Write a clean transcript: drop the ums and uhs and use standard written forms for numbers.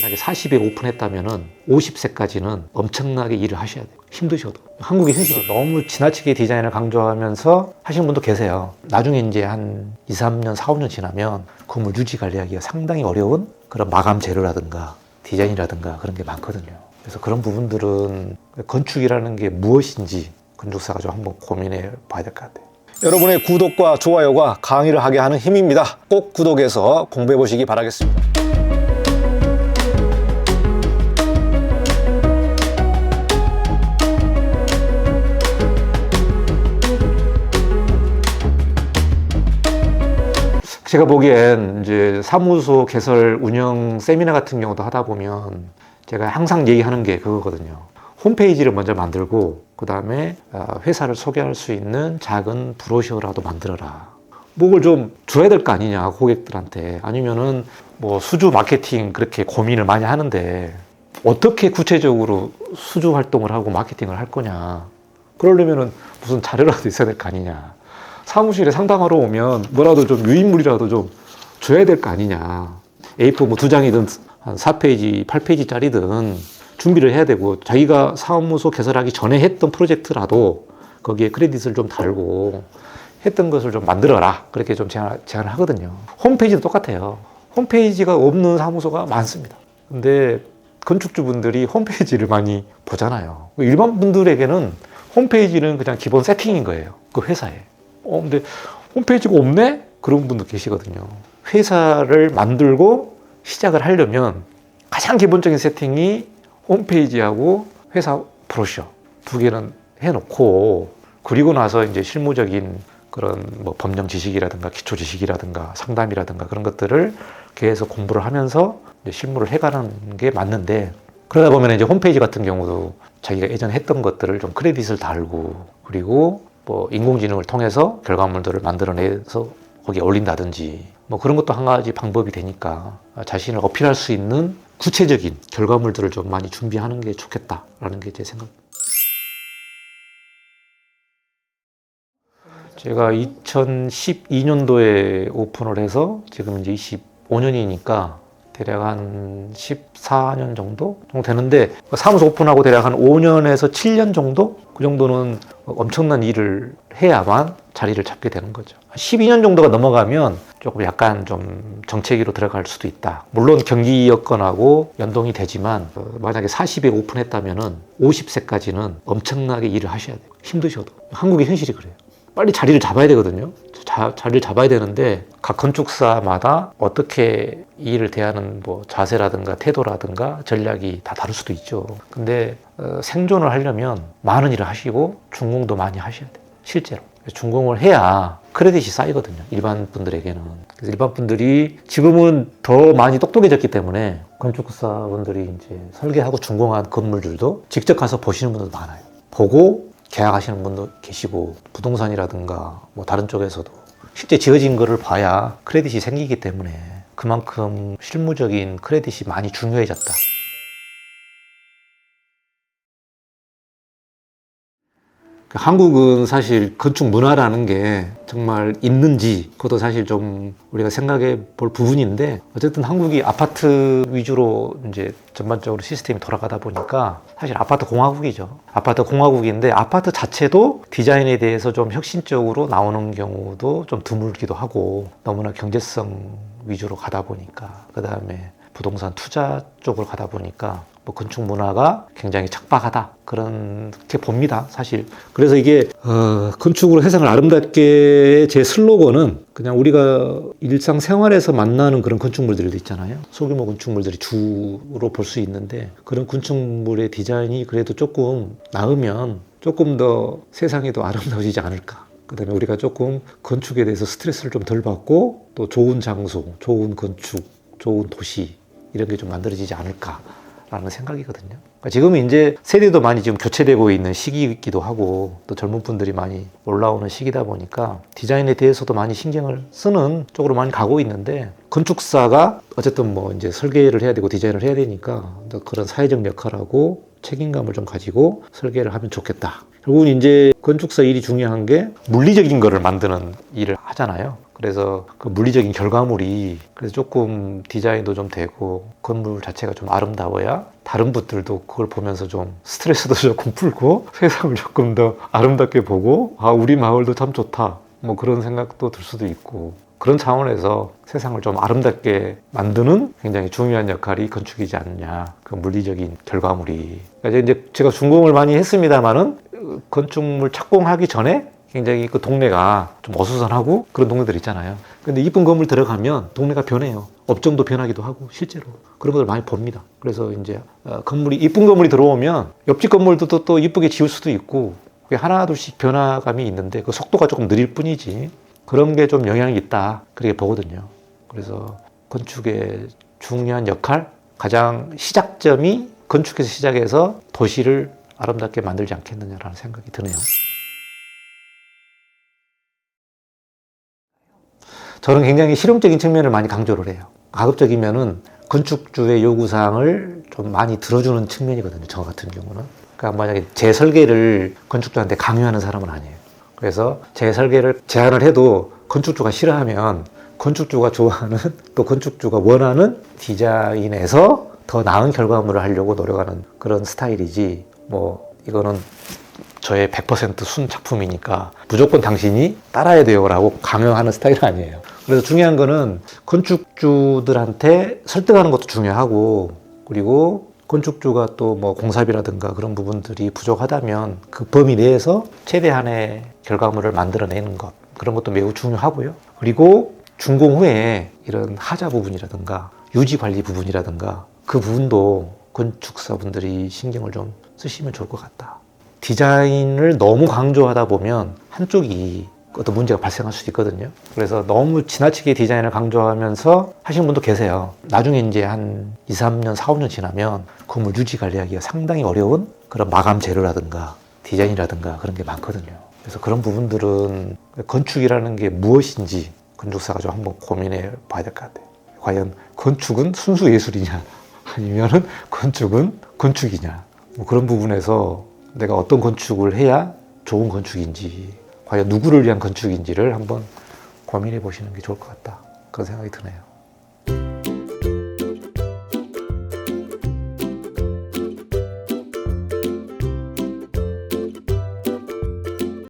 만약에 40에 오픈했다면은 50세까지는 엄청나게 일을 하셔야 돼요. 힘드셔도. 한국의 현실이 너무 지나치게 디자인을 강조하면서 하시는 분도 계세요. 나중에 이제 한 2, 3년, 4, 5년 지나면 건물 유지 관리하기가 상당히 어려운 그런 마감 재료라든가 디자인이라든가 그런 게 많거든요. 그래서 그런 부분들은 건축이라는 게 무엇인지 건축사가 좀 한번 고민해 봐야 될 것 같아요. 여러분의 구독과 좋아요가 강의를 하게 하는 힘입니다. 꼭 구독해서 공부해 보시기 바라겠습니다. 제가 보기엔 이제 사무소 개설 운영 세미나 같은 경우도 하다 보면 제가 항상 얘기하는 게 그거거든요. 홈페이지를 먼저 만들고 그 다음에 회사를 소개할 수 있는 작은 브로셔라도 만들어라. 뭐를 좀 줘야 될 거 아니냐 고객들한테. 아니면은 뭐 수주 마케팅 그렇게 고민을 많이 하는데 어떻게 구체적으로 수주 활동을 하고 마케팅을 할 거냐. 그러려면은 무슨 자료라도 있어야 될 거 아니냐. 사무실에 상담하러 오면 뭐라도 좀 유인물이라도 좀 줘야 될 거 아니냐. A4 뭐 2장이든 한 4페이지, 8페이지짜리든 준비를 해야 되고 자기가 사무소 개설하기 전에 했던 프로젝트라도 거기에 크레딧을 좀 달고 했던 것을 좀 만들어라. 그렇게 좀 제안을 하거든요. 홈페이지도 똑같아요. 홈페이지가 없는 사무소가 많습니다. 근데 건축주분들이 홈페이지를 많이 보잖아요. 일반 분들에게는 홈페이지는 그냥 기본 세팅인 거예요. 그 회사에. 근데 홈페이지가 없네? 그런 분도 계시거든요. 회사를 만들고 시작을 하려면 가장 기본적인 세팅이 홈페이지하고 회사 브로셔 두 개는 해놓고 그리고 나서 이제 실무적인 그런 뭐 법령 지식이라든가 기초 지식이라든가 상담이라든가 그런 것들을 계속 공부를 하면서 이제 실무를 해가는 게 맞는데 그러다 보면 이제 홈페이지 같은 경우도 자기가 예전에 했던 것들을 좀 크레딧을 달고 그리고 뭐 인공지능을 통해서 결과물들을 만들어내서 거기에 올린다든지 뭐 그런 것도 한 가지 방법이 되니까 자신을 어필할 수 있는 구체적인 결과물들을 좀 많이 준비하는 게 좋겠다라는 게 제 생각. 제가 2012년도에 오픈을 해서 지금 이제 25년이니까 대략 한 14년 정도 되는데 사무소 오픈하고 대략 한 5년에서 7년 정도? 그 정도는 엄청난 일을 해야만 자리를 잡게 되는 거죠. 12년 정도가 넘어가면 조금 약간 좀 정체기로 들어갈 수도 있다. 물론 경기 여건하고 연동이 되지만 만약에 40에 오픈했다면은 50세까지는 엄청나게 일을 하셔야 돼요. 힘드셔도. 한국의 현실이 그래요. 빨리 자리를 잡아야 되거든요. 자리를 잡아야 되는데 각 건축사마다 어떻게 이 일을 대하는 뭐 자세라든가 태도라든가 전략이 다 다를 수도 있죠. 근데 생존을 하려면 많은 일을 하시고 준공도 많이 하셔야 돼요. 실제로. 준공을 해야 크레딧이 쌓이거든요. 일반 분들에게는. 그래서 일반 분들이 지금은 더 많이 똑똑해졌기 때문에 건축사분들이 이제 설계하고 준공한 건물들도 직접 가서 보시는 분들도 많아요. 보고 계약하시는 분도 계시고 부동산이라든가 뭐 다른 쪽에서도 실제 지어진 거를 봐야 크레딧이 생기기 때문에 그만큼 실무적인 크레딧이 많이 중요해졌다. 한국은 사실 건축 문화라는 게 정말 있는지 그것도 사실 좀 우리가 생각해 볼 부분인데 어쨌든 한국이 아파트 위주로 이제 전반적으로 시스템이 돌아가다 보니까 사실 아파트 공화국이죠. 아파트 공화국인데 아파트 자체도 디자인에 대해서 좀 혁신적으로 나오는 경우도 좀 드물기도 하고 너무나 경제성 위주로 가다 보니까 그 다음에 부동산 투자 쪽으로 가다 보니까 뭐 건축 문화가 굉장히 척박하다 그렇게 봅니다 사실. 그래서 이게 건축으로 세상을 아름답게 제 슬로건은 그냥 우리가 일상생활에서 만나는 그런 건축물들도 있잖아요. 소규모 건축물들이 주로 볼 수 있는데 그런 건축물의 디자인이 그래도 조금 나으면 조금 더 세상이 더 아름다워지지 않을까. 그 다음에 우리가 조금 건축에 대해서 스트레스를 좀 덜 받고 또 좋은 장소, 좋은 건축, 좋은 도시 이런 게 좀 만들어지지 않을까라는 생각이거든요. 그러니까 지금은 이제 세대도 많이 지금 교체되고 있는 시기이기도 하고 또 젊은 분들이 많이 올라오는 시기다 보니까 디자인에 대해서도 많이 신경을 쓰는 쪽으로 많이 가고 있는데 건축사가 어쨌든 뭐 이제 설계를 해야 되고 디자인을 해야 되니까 그런 사회적 역할하고 책임감을 좀 가지고 설계를 하면 좋겠다. 결국은 이제 건축사 일이 중요한 게 물리적인 거를 만드는 일을 하잖아요. 그래서 그 물리적인 결과물이 그래서 조금 디자인도 좀 되고 건물 자체가 좀 아름다워야 다른 분들도 그걸 보면서 좀 스트레스도 조금 풀고 세상을 조금 더 아름답게 보고 아 우리 마을도 참 좋다 뭐 그런 생각도 들 수도 있고 그런 차원에서 세상을 좀 아름답게 만드는 굉장히 중요한 역할이 건축이지 않느냐 그 물리적인 결과물이 그러니까 이제 제가 준공을 많이 했습니다만은 건축물 착공하기 전에 굉장히 그 동네가 좀 어수선하고 그런 동네들 있잖아요. 근데 이쁜 건물 들어가면 동네가 변해요. 업종도 변하기도 하고 실제로 그런 것들 많이 봅니다. 그래서 이제 건물이 이쁜 건물이 들어오면 옆집 건물도 또 이쁘게 지을 수도 있고 그게 하나둘씩 변화감이 있는데 그 속도가 조금 느릴 뿐이지 그런 게 좀 영향이 있다 그렇게 보거든요. 그래서 건축의 중요한 역할 가장 시작점이 건축에서 시작해서 도시를 아름답게 만들지 않겠느냐라는 생각이 드네요. 저는 굉장히 실용적인 측면을 많이 강조를 해요. 가급적이면은 건축주의 요구사항을 좀 많이 들어주는 측면이거든요. 저 같은 경우는. 그러니까 만약에 제 설계를 건축주한테 강요하는 사람은 아니에요. 그래서 제 설계를 제안을 해도 건축주가 싫어하면 건축주가 좋아하는 또 건축주가 원하는 디자인에서 더 나은 결과물을 하려고 노력하는 그런 스타일이지 뭐 이거는 저의 100% 순 작품이니까 무조건 당신이 따라야 돼요라고 강요하는 스타일은 아니에요. 그래서 중요한 거는 건축주들한테 설득하는 것도 중요하고 그리고 건축주가 또 뭐 공사비라든가 그런 부분들이 부족하다면 그 범위 내에서 최대한의 결과물을 만들어내는 것 그런 것도 매우 중요하고요. 그리고 준공 후에 이런 하자 부분이라든가 유지 관리 부분이라든가 그 부분도 건축사분들이 신경을 좀 쓰시면 좋을 것 같다. 디자인을 너무 강조하다 보면 한쪽이 어떤 문제가 발생할 수도 있거든요. 그래서 너무 지나치게 디자인을 강조하면서 하시는 분도 계세요. 나중에 이제 한 2, 3년, 4, 5년 지나면 건물 유지 관리하기가 상당히 어려운 그런 마감 재료라든가 디자인이라든가 그런 게 많거든요. 그래서 그런 부분들은 건축이라는 게 무엇인지 건축사가 좀 한번 고민해 봐야 될 것 같아요. 과연 건축은 순수 예술이냐 아니면은 건축은 건축이냐 뭐 그런 부분에서 내가 어떤 건축을 해야 좋은 건축인지 과연 누구를 위한 건축인지를 한번 고민해 보시는 게 좋을 것 같다 그런 생각이 드네요.